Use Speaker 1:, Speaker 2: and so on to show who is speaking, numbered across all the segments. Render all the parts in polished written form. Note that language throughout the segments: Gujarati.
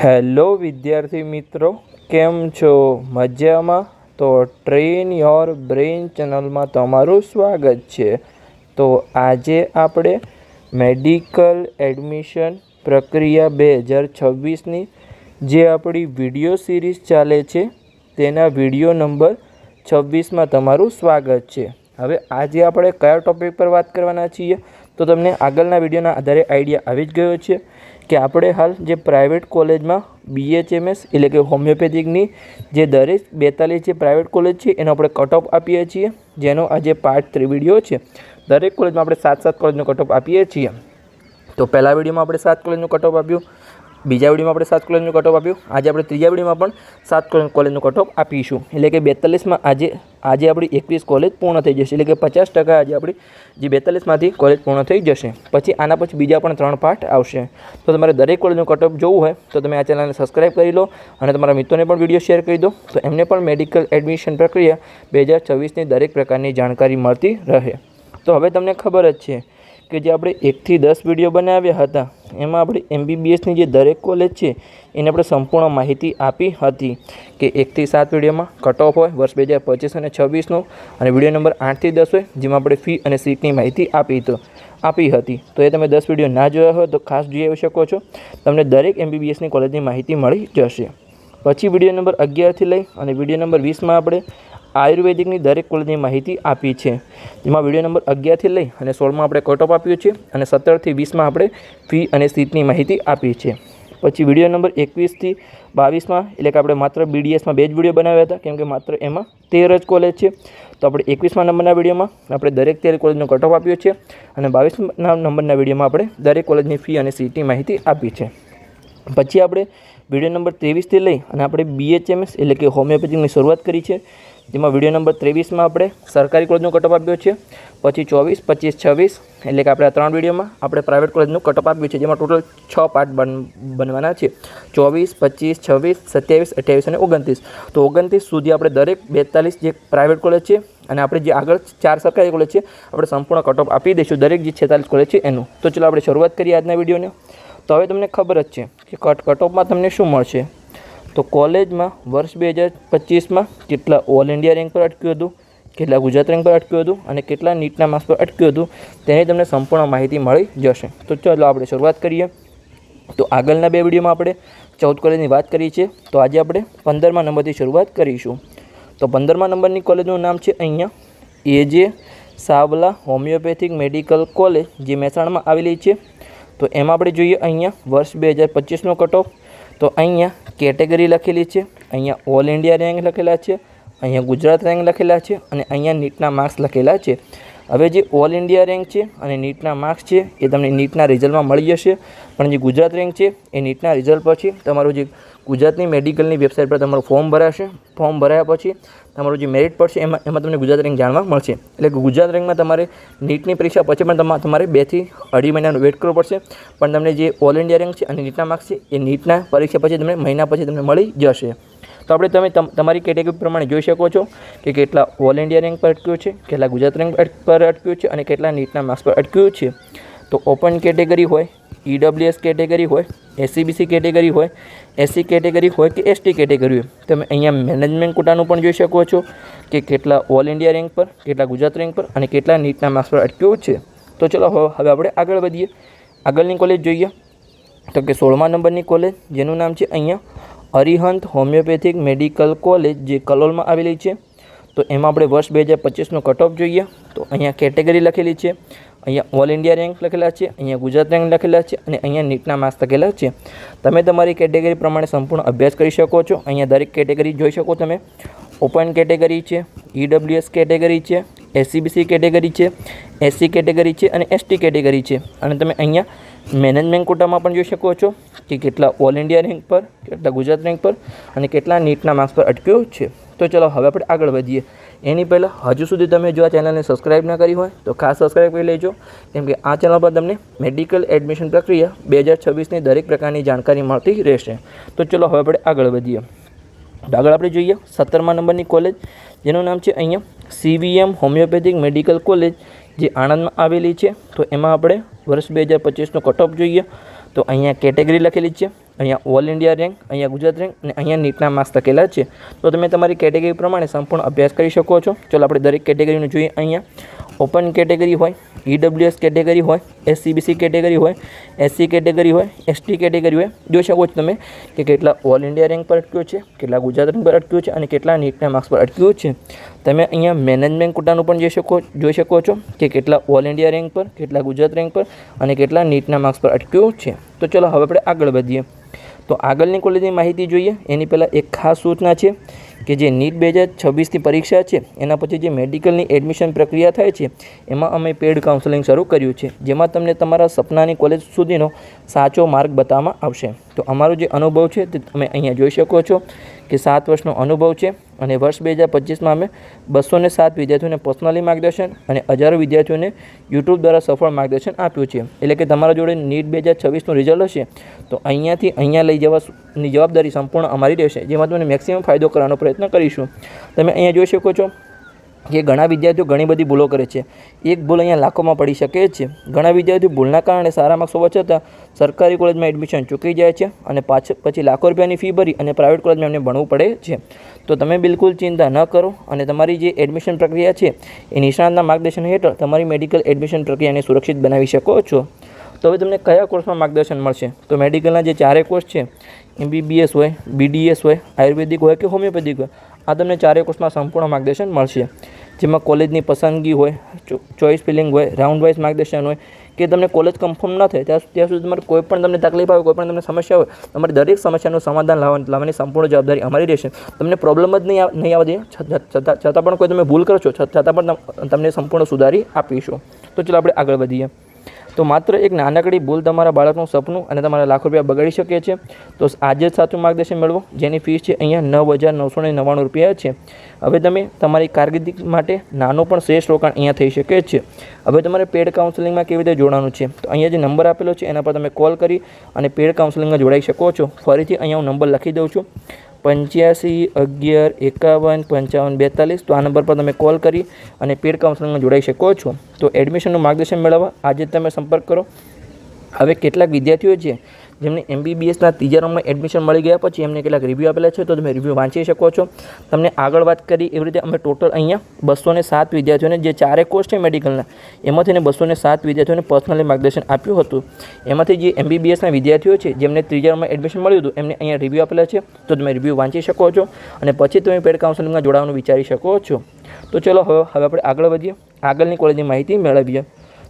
Speaker 1: હેલો વિદ્યાર્થી મિત્રો, કેમ છો? મજામાં? તો ટ્રેન યોર બ્રેઇન ચેનલમાં તમારું સ્વાગત છે. તો આજે આપણે મેડિકલ એડમિશન પ્રક્રિયા 2026ની જે આપણી વિડીયો સિરીઝ ચાલે છે તેના વિડીયો નંબર 26માં તમારું સ્વાગત છે. હવે આજે આપણે કયા ટૉપિક પર વાત કરવાના છીએ તો તમને આગળના વિડીયોના આધારે આઈડિયા આવી જ ગયો છે કે આપણે હાલ જે પ્રાઇવેટ કોલેજમાં BHMS એટલે કે હોમિયોપેથિકની જે દરેક 42 જે પ્રાઇવેટ કોલેજ છે એનો આપણે કટ ઓફ આપીએ છીએ, જેનો આજે પાર્ટ 3 વિડીયો છે. દરેક કોલેજમાં આપણે 7 કોલેજનો કટ ઓફ આપીએ છીએ. તો પહેલા વિડીયોમાં આપણે 7 કોલેજનું કટ ઓફ આપ્યું, બીજા વિડીયોમાં આપણે 7 કોલેજનું કટ ઓફ આપ્યું, આજે આપણે ત્રીજા વિડીયોમાં પણ 7 કોલેજનું કટ ઓફ આપીશું. એટલે કે 42માં આજે આપણી 21 કોલેજ પૂર્ણ થઈ જશે. એટલે કે 50% આજે આપણી જે 42માંથી કોલેજ પૂર્ણ થઈ જશે. પછી આના પછી બીજા પણ 3 પાર્ટ આવશે. તો તમારે દરેક કોલેજનું કટ ઓફ જોવું હોય તો તમે આ ચેનલને સબસ્ક્રાઈબ કરી લો અને તમારા મિત્રોને પણ વિડીયો શેર કરી દો, તો એમને પણ મેડિકલ એડમિશન પ્રક્રિયા 2026ની દરેક પ્રકારની જાણકારી મળતી રહે. તો હવે તમને ખબર જ છે કે જે આપણે 1 થી 10 વિડીયો બનાવ્યા હતા એમાં આપણે MBBSની જે દરેક કોલેજ છે એને આપણે સંપૂર્ણ માહિતી આપી હતી કે 1 થી 7 વિડીયોમાં કટ ઓફ હોય વર્ષ 2025 અને 26નું, અને વિડીયો નંબર 8 થી 10 હોય જેમાં આપણે ફી અને સીટની માહિતી આપી હતી. તો એ તમે 10 વિડીયો ના જોયા હોય તો ખાસ જોઈ આવી શકો છો. તમને દરેક MBBSની કોલેજની માહિતી મળી જશે. પછી વિડીયો નંબર 11થી લઈ અને વિડીયો નંબર 20માં આપણે આયુર્વેદિકની દરેક કોલેજની માહિતી આપી છે, જેમાં વિડીયો નંબર 11થી લઈ અને 16માં આપણે કટ ઓફ આપ્યું છે અને 17થી 20માં આપણે ફી અને સીટની માહિતી આપી છે. પછી વિડીયો નંબર 21થી 22માં એટલે કે આપણે માત્ર BDSમાં 2 જ વિડીયો બનાવ્યા હતા, કેમ કે માત્ર એમાં 13 જ કોલેજ છે. તો આપણે 21મા નંબરના વિડીયોમાં આપણે દરેક 13 કોલેજનો કટ ઓફ આપ્યો છે અને 22મા નંબરના વિડીયોમાં આપણે દરેક કોલેજની ફી અને સીટની માહિતી આપી છે. પછી આપણે વિડીયો નંબર 23થી લઈ અને આપણે BHMS એટલે કે હોમિયોપેથિકની શરૂઆત કરી છે, જેમાં વિડીયો નંબર 23માં આપણે સરકારી કોલેજનો કટ ઓફ આપ્યો છે. પછી 24, 25, 26 એટલે કે આપણે આ 3 વિડીયોમાં આપણે પ્રાઇવેટ કોલેજનું કટ ઓફ આપ્યું છે, જેમાં ટોટલ 6 પાર્ટ બનવાના છે. 24, 25, 26, 27, 28 અને 29. તો 29 સુધી આપણે દરેક 42 જે પ્રાઇવેટ કોલેજ છે અને આપણે જે આગળ 4 સરકારી કોલેજ છે આપણે સંપૂર્ણ કટ ઓફ આપી દઈશું દરેક જે 46 કોલેજ છે એનું. તો ચલો આપણે શરૂઆત કરીએ આજના વિડીયોને. તો હવે તમને ખબર જ છે કે કટ ઓફમાં તમને શું મળશે. તો કોલેજમાં વર્ષ 2025માં કેટલા ઓલ ઇન્ડિયા રેન્ક પર અટક્યું હતું, કેટલા ગુજરાત રેન્ક પર અટક્યું હતું અને કેટલા નીટના માર્ક્સ પર અટક્યું હતું તેની તમને સંપૂર્ણ માહિતી મળી જશે. તો ચાલો આપણે શરૂઆત કરીએ. તો આગળના 2 વિડીયોમાં આપણે 14 કોલેજની વાત કરી છે, તો આજે આપણે 15મા નંબરથી શરૂઆત કરીશું. તો 15મા નંબરની કોલેજનું નામ છે અહીંયા AJ Savla homeopathic medical college, જે મહેસાણામાં આવેલી છે. તો એમાં આપણે જોઈએ અહીંયા વર્ષ 2025નો કટ ઓફ. તો અહીંયા કેટેગરી લખેલી છે, અહીંયા ઓલ ઇન્ડિયા રેન્ક લખેલા છે, અહીંયા ગુજરાત રેન્ક લખેલા છે અને અહીંયા નીટના માર્ક્સ લખેલા છે. હવે જે ઓલ ઇન્ડિયા રેન્ક છે અને નીટના માર્ક્સ છે એ તમને નીટના રિઝલ્ટમાં મળી જશે, પણ જે ગુજરાત રેન્ક છે એ નીટના રિઝલ્ટ પછી તમારું જે ગુજરાતની મેડિકલની વેબસાઇટ પર તમારું ફોર્મ ભરાશે. ફોર્મ ભરાયા પછી તમારું જે મેરિટ પડશે એમાં તમને ગુજરાત રેન્ક જાણવા મળશે. એટલે કે ગુજરાત રેન્કમાં તમારે નીટની પરીક્ષા પછી પણ તમારે 2 થી 2.5 મહિનાનો વેઇટ કરવો પડશે, પણ તમને જે ઓલ ઇન્ડિયા રેન્ક છે અને નીટના માર્ક્સ છે એ નીટના પરીક્ષા પછી તમને મહિના પછી તમને મળી જશે. તો આપણે તમારી કેટેગરી પ્રમાણે જોઈ શકો છો કે કેટલા ઓલ ઇન્ડિયા રેન્ક પર અટક્યું છે, કેટલા ગુજરાત રેન્ક પર અટક્યું છે અને કેટલા નીટના માર્ક્સ પર અટક્યું છે. તો ઓપન કેટેગરી હોય, EWS કેટેગરી હોય, SCBC કેટેગરી હોય, SC કેટેગરી હોય કે ST કેટેગરી હોય, તમે અહીંયા મેનેજમેન્ટ કોટાનું પણ જોઈ શકો છો કે કેટલા ઓલ ઇન્ડિયા રેન્ક પર, કેટલા ગુજરાત રેન્ક પર અને કેટલા નીટના માર્ક્સ પર અટક્યું છે. તો ચલો હવે આપણે આગળ વધીએ. આગળની કોલેજ જોઈએ તો કે 16મા નંબરની કોલેજ, જેનું નામ છે અહીંયા અરિહંત હોમિયોપેથિક મેડિકલ કોલેજ, જે કલોલમાં આવેલી છે. તો એમાં આપણે વર્ષ 2025નો કટ ઓફ જોઈએ. તો અહીંયા કેટેગરી લખેલી છે, અહીંયા ઓલ ઇન્ડિયા રેન્ક લખેલા છે, અહીંયા ગુજરાત રેન્ક લખેલા છે અને અહીંયા નીટના માર્ક્સ લખેલા છે. તમે તમારી કેટેગરી પ્રમાણે સંપૂર્ણ અભ્યાસ કરી શકો છો. અહીંયા દરેક કેટેગરી જોઈ શકો તમે. ઓપન કેટેગરી છે, EWS કેટેગરી છે, SCBC કેટેગરી છે, SC કેટેગરી છે અને ST કેટેગરી છે. અને તમે અહીંયા મેનેજમેન્ટ કોટામાં પણ જોઈ શકો છો કે કેટલા ઓલ ઇન્ડિયા રેન્ક પર, કેટલા ગુજરાત રેન્ક પર અને કેટલા નીટના માર્ક્સ પર અટક્યું છે. તો ચલો હવે આપણે આગળ વધીએ. એની પહેલાં હજુ સુધી તમે જો આ ચેનલને સબસ્ક્રાઈબ ન કરી હોય તો ખાસ સબસ્ક્રાઈબ કરી લેજો, કેમ કે આ ચેનલ પર તમને મેડિકલ એડમિશન પ્રક્રિયા 2026ની દરેક પ્રકારની જાણકારી મળતી રહેશે. તો ચલો હવે આપણે આગળ વધીએ. આગળ આપણે જોઈએ 17મા નંબરની કોલેજ, જેનું નામ છે અહીંયા CVM હોમિયોપેથિક મેડિકલ કોલેજ, જે આણંદમાં આવેલી છે. તો એમાં આપણે વર્ષ 2025નો કટ ઓફ જોઈએ. તો અહીંયા કેટેગરી લખેલી છે, અહીંયા ઓલ ઇન્ડિયા રેન્ક, અહીંયા ગુજરાત રેન્ક અને અહીંયા નીટના માર્ક્સ લખેલા છે. તો તમે તમારી કેટેગરી પ્રમાણે સંપૂર્ણ અભ્યાસ કરી શકો છો. ચલો આપણે દરેક કેટેગરીનું જોઈએ. અહીંયા ઓપન કેટેગરી હોય, EWS કેટેગરી હોય, SCBC કેટેગરી હોય, SC કેટેગરી હોય, ST કેટેગરી હોય. જોઈ શકો છો તમે કે કેટલા ઓલ ઇન્ડિયા રેન્ક પર અટક્યો છે, કેટલા ગુજરાત રેન્ક પર અટક્યો છે અને કેટલા નીટના માર્ક્સ પર અટક્યો છે. તમે અહીંયા મેનેજમેન્ટ કોટાનું પણ જોઈ શકો છો કે કેટલા ઓલ ઇન્ડિયા રેન્ક પર, કેટલા ગુજરાત રેન્ક પર અને કેટલા નીટના માર્ક્સ પર અટક્યો છે. તો ચલો હવે આપણે આગળ વધીએ. તો આગળની કોલેજની માહિતી જોઈએ. એની પહેલાં એક ખાસ સૂચના છે કે જે નીટ 2026ની પરીક્ષા છે એના પછી જે મેડિકલની એડમિશન પ્રક્રિયા થાય છે એમાં અમે પેડ કાઉન્સેલિંગ શરૂ કર્યું છે, જેમાં તમને તમારા સપનાની કોલેજ સુધીનો સાચો માર્ગ બતાવવામાં આવશે. તો અમારો જે અનુભવ છે તે તમે અહીંયા જોઈ શકો છો કે 7 વર્ષનો અનુભવ છે અને વર્ષ 2025માં અમે 207 વિદ્યાર્થીઓને પર્સનલી માર્ગદર્શન અને હજારો વિદ્યાર્થીઓને યુટ્યુબ દ્વારા સફળ માર્ગદર્શન આપ્યું છે. એટલે કે તમારા જોડે નીટ 2026નું રિઝલ્ટ હશે તો અહીંયાથી અહીંયા લઈ જવાની જવાબદારી સંપૂર્ણ અમારી રહેશે, જેમાં તમને મેક્સિમમ ફાયદો કરવાનો પ્રયત્ન કરીશું. તમે અહીંયા જોઈ શકો છો કે ઘણા વિદ્યાર્થીઓ ઘણી બધી ભૂલો કરે છે. એક ભૂલ અહીંયા લાખોમાં પડી શકે છે. ઘણા વિદ્યાર્થીઓ ભૂલના કારણે સારા માર્ક્સ હોવા છતાં સરકારી કોલેજમાં એડમિશન ચૂકી જાય છે અને પછી લાખો રૂપિયાની ફી ભરી અને પ્રાઇવેટ કોલેજમાં એમને ભણવું પડે છે. તો તમે બિલકુલ ચિંતા ન કરો અને તમારી જે એડમિશન પ્રક્રિયા છે એ નિષ્ણાતના માર્ગદર્શન હેઠળ તમારી મેડિકલ એડમિશન પ્રક્રિયાને સુરક્ષિત બનાવી શકો છો. તો હવે તમને કયા કોર્સમાં માર્ગદર્શન મળશે? તો મેડિકલના જે 4 કોર્સ છે, MBBS હોય, BDS હોય, આયુર્વેદિક હોય કે હોમિયોપેથિક હોય, આ તમને 4 કોર્સમાં સંપૂર્ણ માર્ગદર્શન મળશે, જેમાં કોલેજની પસંદગી હોય, ચોઇસ ફિલિંગ હોય, રાઉન્ડ વાઇઝ માર્ગદર્શન હોય કે તમને કોલેજ કન્ફર્મ ન થાય ત્યાં સુધી તમારે કોઈ પણ તમને તકલીફ આવે, કોઈ પણ તમને સમસ્યા હોય, તમારી દરેક સમસ્યાનું સમાધાન લાવવાની સંપૂર્ણ જવાબદારી અમારી રહેશે. તમને પ્રોબ્લેમ જ નહીં આવવા દે, છતાં પણ કોઈ તમે ભૂલ કરો છો છતાં પણ તમને સંપૂર્ણ સુધારી આપીશું. તો ચલો આપણે આગળ વધીએ. તો માત્ર એક નાનકડી ભૂલ તમારા બાળકનું સપનું અને તમારા લાખો રૂપિયા બગાડી શકે છે. તો આજે જ સાચું માર્ગદર્શન મેળવો, જેની ફીસ છે અહીંયા 9,999 રૂપિયા છે. હવે તમે તમારી કારકિર્દી માટે નાનું પણ શ્રેષ્ઠ રોકાણ અહીંયા થઈ શકે છે. હવે તમારે પેડ કાઉન્સેલિંગમાં કેવી રીતે જોડાવાનું છે? તો અહીંયા જે નંબર આપેલો છે એના પર તમે કોલ કરી અને પેડ કાઉન્સેલિંગમાં જોડાઈ શકો છો. ફરીથી અહીંયા હું નંબર લખી દઉં છું, 85 11 51 55 42. તો આ નંબર પર તમે કોલ કરી અને પેડ કાઉન્સેલિંગમાં જોડાઈ શકો છો. તો એડમિશનનું માર્ગદર્શન મેળવવા આજે તમે સંપર્ક કરો. હવે કેટલાક વિદ્યાર્થીઓ છે જેમને MBBSના 3જા રાઉન્ડમાં એડમિશન મળી ગયા પછી એમને કેટલાક રિવ્યૂ આપેલા છે, તો તમે રિવ્યૂ વાંચી શકો છો. તમને આગળ વાત કરી એવી રીતે અમે ટોટલ અહીંયા 207 વિદ્યાર્થીઓને જે 4 કોર્સ છે મેડિકલના એમાંથી 207 વિદ્યાર્થીઓને પર્સનલી માર્ગદર્શન આપ્યું હતું. એમાંથી જે MBBSના વિદ્યાર્થીઓ છે જેમને 3જા રાઉન્ડમાં એડમિશન મળ્યું હતું એમને અહીંયા રિવ્યૂ આપેલા છે, તો તમે રિવ્યૂ વાંચી શકો છો અને પછી તમે પેડ કાઉન્સેલિંગમાં જોડાવાનું વિચારી શકો છો. તો ચલો હવે આપણે આગળ વધીએ, આગળની કોલેજની માહિતી મેળવીએ.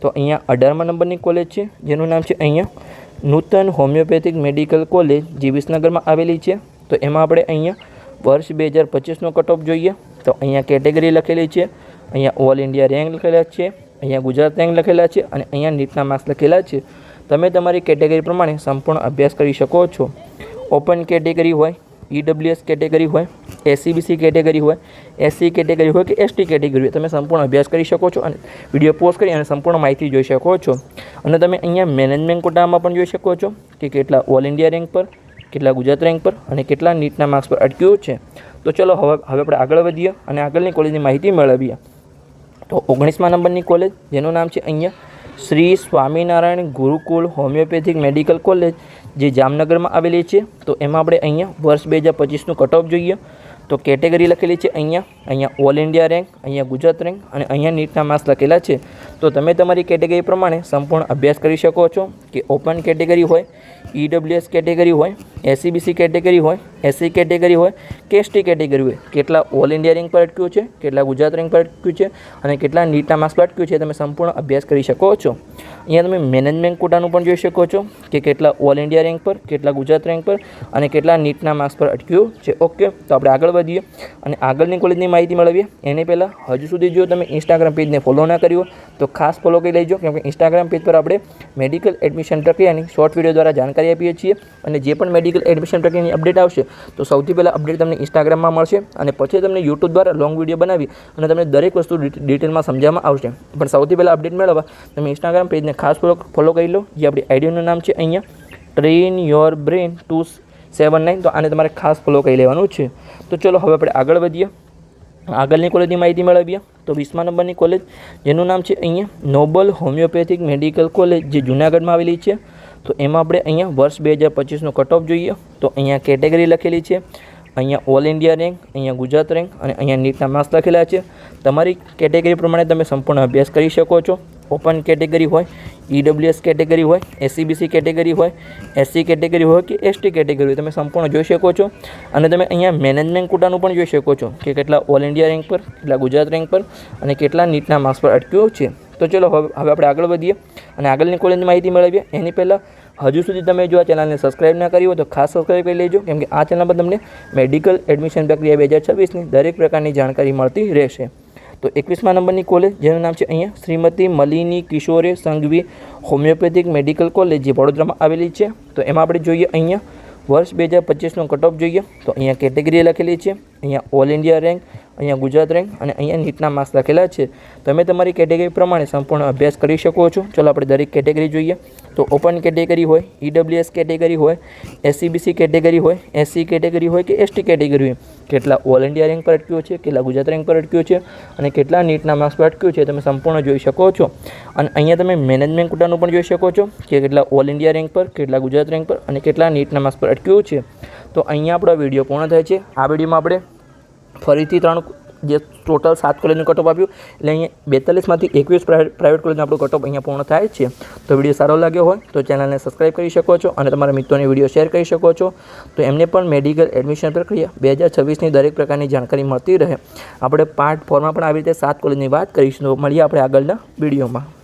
Speaker 1: તો અહીંયા 18મા નંબરની કોલેજ છે જેનું નામ છે અહીંયા નૂતન હોમિયોપેથિક મેડિકલ કોલેજ, જે વિસનગરમાં આવેલી છે. તો એમાં આપણે અહીંયા વર્ષ 2025નો કટ ઓફ જોઈએ. તો અહીંયા કેટેગરી લખેલી છે, અહીંયા ઓલ ઇન્ડિયા રેન્ક લખેલા છે, અહીંયા ગુજરાત રેન્ક લખેલા છે અને અહીંયા નીટના માર્ક્સ લખેલા છે. તમે તમારી કેટેગરી પ્રમાણે સંપૂર્ણ અભ્યાસ કરી શકો છો. ઓપન કેટેગરી હોય, EWS કેટેગરી હોય, SCBC કેટેગરી હોય, SC કેટેગરી હોય કે ST કેટેગરી હોય, તમે સંપૂર્ણ અભ્યાસ કરી શકો છો અને વિડીયો પોસ્ટ કરી અને સંપૂર્ણ માહિતી જોઈ શકો છો. અને તમે અહીંયા મેનેજમેન્ટ કોટામાં પણ જોઈ શકો છો કે કેટલા ઓલ ઇન્ડિયા રેન્ક પર, કેટલા ગુજરાત રેન્ક પર અને કેટલા નીટના માર્ક્સ પર અટક્યું છે. તો ચલો હવે આપણે આગળ વધીએ અને આગળની કોલેજની માહિતી મેળવીએ. તો 19મા નંબરની કોલેજ જેનું નામ છે અહીંયા Shri Swaminarayan Gurukul homeopathic medical college, જે જામનગરમાં આવેલી છે. તો એમાં આપણે અહીંયા વર્ષ 2025નું કટ ઓફ જોઈએ. તો કેટેગરી લખેલી છે અહીંયા ઓલ ઇન્ડિયા રેન્ક, અહીંયા ગુજરાત રેન્ક અને અહીંયા નીટના માર્ક્સ લખેલા છે. તો તમે તમારી કેટેગરી પ્રમાણે સંપૂર્ણ અભ્યાસ કરી શકો છો કે ઓપન કેટેગરી હોય, EWS કેટેગરી હોય, SCBC કેટેગરી હોય, SC કેટેગરી હોય કે ST કેટેગરી હોય, કેટલા ઓલ ઇન્ડિયા રેન્ક પર અટક્યું છે, કેટલા ગુજરાત રેન્ક પર અટક્યું છે અને કેટલા નીટના માર્ક્સ પર અટક્યું છે, તમે સંપૂર્ણ અભ્યાસ કરી શકો છો. અહીંયા તમે મેનેજમેન્ટ કોટાનું પણ જોઈ શકો છો કે કેટલા ઓલ ઇન્ડિયા રેન્ક પર, કેટલા ગુજરાત રેન્ક પર અને કેટલા નીટના માર્ક્સ પર અટક્યું છે. ઓકે, તો આપણે આગળ વધીએ અને આગળની કોલેજની માહિતી મેળવીએ. એની પહેલાં હજુ સુધી જો તમે ઇન્સ્ટાગ્રામ પેજને ફોલો ના કર્યું તો ખાસ ફોલો કરી લેજો, કેમ કે ઇન્સ્ટાગ્રામ પેજ પર આપણે મેડિકલ એડમિશન પ્રક્રિયાની શોર્ટ વિડીયો દ્વારા જાણકારી આપીએ છીએ અને જે પણ મેડિકલ એડમિશન પ્રક્રિયાની અપડેટ આવશે તો સૌથી પહેલાં અપડેટ તમને ઇન્સ્ટાગ્રામમાં મળશે અને પછી તમને યુટ્યુબ દ્વારા લોંગ વિડીયો બનાવી અને તમને દરેક વસ્તુ ડિટેલમાં સમજાવવામાં આવશે. પણ સૌથી પહેલાં અપડેટ મેળવવા તમે ઇન્સ્ટાગ્રામ પેજને ખાસ ફોલો કરી લો, જે આપણી આઈડીનું નામ છે અહીંયા ટ્રેન યોર બ્રેન 279. તો આને તમારે ખાસ ફોલો કરી લેવાનું છે. તો ચલો હવે આપણે આગળ વધીએ, આગળની કોલેજની માહિતી મેળવીએ. તો 20મા નંબરની કોલેજ જેનું નામ છે અહીંયા નોબલ હોમિયોપેથિક મેડિકલ કોલેજ, જે જૂનાગઢમાં આવેલી છે. તો એમાં આપણે અહીંયા વર્ષ 2025નો કટ ઓફ જોઈએ તો અહીંયા કેટેગરી લખેલી છે, અહીંયા ઓલ ઇન્ડિયા રેન્ક, અહીંયા ગુજરાત રેન્ક અને અહીંયા નીટના માર્ક્સ લખેલા છે. તમારી કેટેગરી પ્રમાણે તમે સંપૂર્ણ અભ્યાસ કરી શકો છો. ઓપન કેટેગરી હોય, EWS કેટેગરી હોય, SCBC કેટેગરી હોય, SC કેટેગરી હોય કે ST કેટેગરી હોય, તમે સંપૂર્ણ જોઈ શકો છો. અને તમે અહીંયા મેનેજમેન્ટ કોટાનું પણ જોઈ શકો છો કે કેટલા ઓલ ઇન્ડિયા રેન્ક પર, કેટલા ગુજરાત રેન્ક પર અને કેટલા નીટના માર્ક્સ પર અટક્યું છે. તો ચલો હવે આપણે આગળ વધીએ અને આગળની કોલેજની માહિતી મેળવીએ. એની પહેલાં હજુ સુધી તમે જો આ ચેનલને સબસ્ક્રાઇબ ના કરી હોય તો ખાસ સબસ્ક્રાઇબ કરી લેજો, કેમ કે આ ચેનલ પર તમને મેડિકલ એડમિશન પ્રક્રિયા 2026ની દરેક પ્રકારની જાણકારી મળતી રહેશે. તો 21મા નંબરની કોલેજ જેનું નામ છે અહીંયા Shrimati Malini Kishore Sanghvi homeopathic medical college જે વડોદરામાં આવેલી છે. તો એમાં આપણે જોઈએ અહીંયા વર્ષ 2025નો કટ ઓફ જોઈએ તો અહીંયા કેટેગરી લખેલી છે, અહીંયા ઓલ ઇન્ડિયા રેન્ક, અહીંયા ગુજરાત રેન્ક અને અહીંયા નીટના માર્ક્સ લખેલા છે. તમે તમારી કેટેગરી પ્રમાણે સંપૂર્ણ અભ્યાસ કરી શકો છો. ચલો આપણે દરેક કેટેગરી જોઈએ. તો ઓપન કેટેગરી હોય, EWS કેટેગરી હોય, SCBC કેટેગરી હોય, SC કેટેગરી હોય કે ST કેટેગરી હોય, કેટલા ઓલ ઇન્ડિયા રેન્ક પર અટક્યો છે, કેટલા ગુજરાત રેન્ક પર અટક્યો છે અને કેટલા નીટના માર્ક્સ પર અટક્યું છે તમે સંપૂર્ણ જોઈ શકો છો. અને અહીંયા તમે મેનેજમેન્ટ કોટાનું પણ જોઈ શકો છો કે કેટલા ઓલ ઇન્ડિયા રેન્ક પર, કેટલા ગુજરાત રેન્ક પર અને કેટલા નીટના માર્ક્સ પર અટક્યું છે. તો અહીંયા આપણો વિડીયો પૂર્ણ થાય છે. આ વિડીયોમાં આપણે ફરીથી 3 જે ટોટલ 7 કોલેજનું કટ ઓફ આપ્યું એટલે અહીંયા 42માંથી 21 પ્રાઇવેટ કોલેજનું આપણું કટ ઓફ અહીંયા પૂર્ણ થાય છે. તો વિડીયો સારો લાગ્યો હોય તો ચેનલને સબસ્ક્રાઇબ કરી શકો છો અને તમારા મિત્રોને વિડીયો શેર કરી શકો છો. તો એમને પણ મેડિકલ એડમિશન પ્રક્રિયા 2026ની દરેક પ્રકારની જાણકારી મળતી રહે. આપણે પાર્ટ 4માં પણ આવી રીતે 7 કોલેજની વાત કરીશું. તો મળીએ આપણે આગળના વિડીયોમાં.